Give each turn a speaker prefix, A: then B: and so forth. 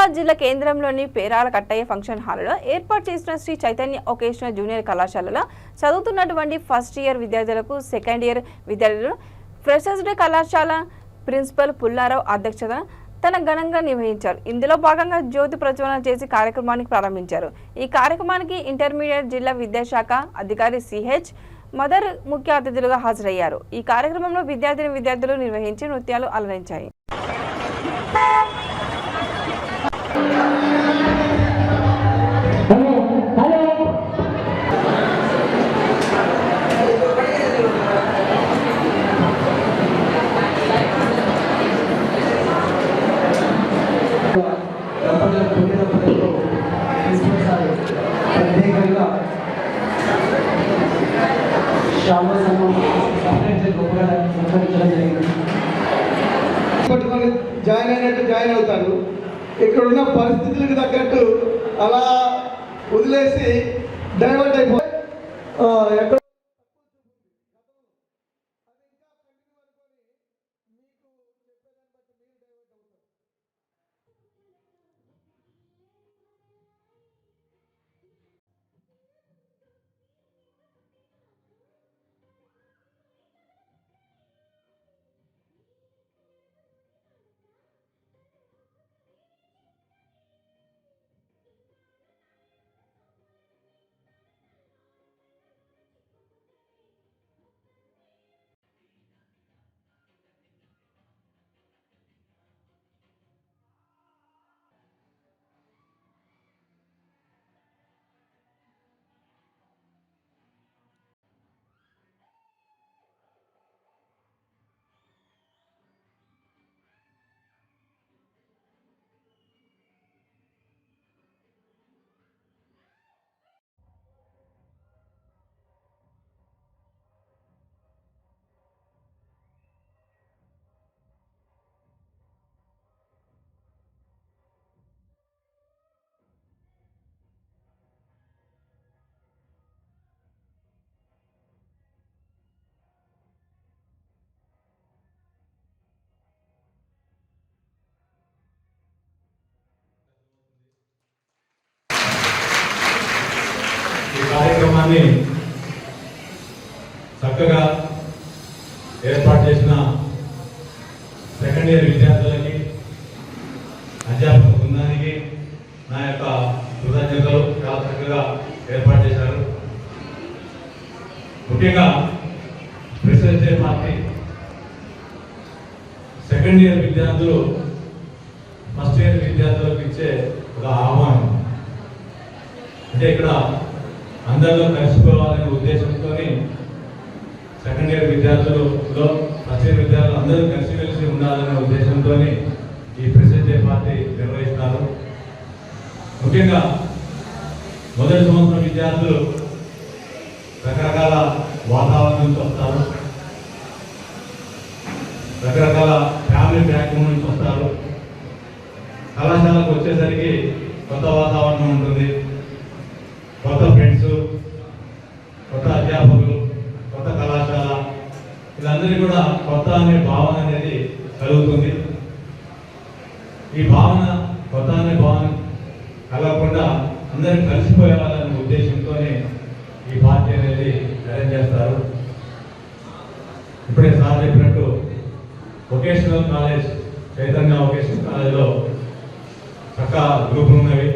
A: నిజామాబాద్ జిల్లా కేంద్రంలోని పేరాల కట్టయ్య ఫంక్షన్ హాల్లో ఏర్పాటు చేసిన శ్రీ చైతన్య వొకేషనల్ జూనియర్ కళాశాలలో చదువుతున్నటువంటి ఫస్ట్ ఇయర్ విద్యార్థులకు సెకండ్ ఇయర్ విద్యార్థులు ఫ్రెషర్స్ డే కళాశాల ప్రిన్సిపల్ పుల్లారావు అధ్యక్షతన తన ఘనంగా నిర్వహించారు. ఇందులో భాగంగా జ్యోతి ప్రజ్వలన చేసి కార్యక్రమాన్ని ప్రారంభించారు. ఈ కార్యక్రమానికి ఇంటర్మీడియట్ జిల్లా విద్యాశాఖ అధికారి సిహెచ్ మదర్ ముఖ్య అతిథులుగా హాజరయ్యారు. ఈ కార్యక్రమంలో విద్యార్థులు నిర్వహించి నృత్యాలు అలరించాయి.
B: జాయిన్ అవుతారు. ఇక్కడున్న పరిస్థితులకు తగ్గట్టు అలా వదిలేసి డైవర్ట్ అయిపోయి ఎక్కడ
C: కార్యక్రమాన్ని చక్కగా ఏర్పాటు చేసిన సెకండ్ ఇయర్ విద్యార్థులకి, అధ్యాపక బృందానికి నా యొక్క కృతజ్ఞతలు. చాలా చక్కగా ఏర్పాటు చేశారు. ముఖ్యంగా freshers day party second year విద్యార్థులు ఫస్ట్ ఇయర్ విద్యార్థులకు ఇచ్చే ఒక ఆహ్వానం. అంటే ఇక్కడ అందరిలో కలిసిపోవాలనే ఉద్దేశంతో సెకండ్ ఇయర్ విద్యార్థులలో ఫస్ట్ ఇయర్ విద్యార్థులు అందరూ కలిసి ఉండాలనే ఉద్దేశంతో ఈ ఫ్రెషర్స్ డే పార్టీ నిర్వహిస్తారు. ముఖ్యంగా మొదటి సంవత్సరం విద్యార్థులు రకరకాల వాతావరణం నుంచి వస్తారు, రకరకాల ఫ్యామిలీ బ్యాక్గ్రౌండ్ నుంచి వస్తారు. కళాశాలకు వచ్చేసరికి కొత్త వాతావరణం ఉంటుంది, కొత్త ఫ్రెండ్స్, కొత్త అధ్యాపకులు, కొత్త కళాశాల, వీళ్ళందరికీ కూడా కొత్త అనే భావన అనేది కలుగుతుంది. ఈ భావన కొత్త అనే భావన కలగకుండా అందరూ కలిసిపోయేవాళ్ళనే ఉద్దేశంతోనే ఈ పార్టీ అనేది అరేంజ్ చేస్తారు. ఇప్పుడే సార్ చెప్పినట్టు వొకేషనల్ కాలేజ్, చైతన్య వొకేషనల్ కాలేజ్లో చక్కగా గ్రూపులు ఉన్నవి.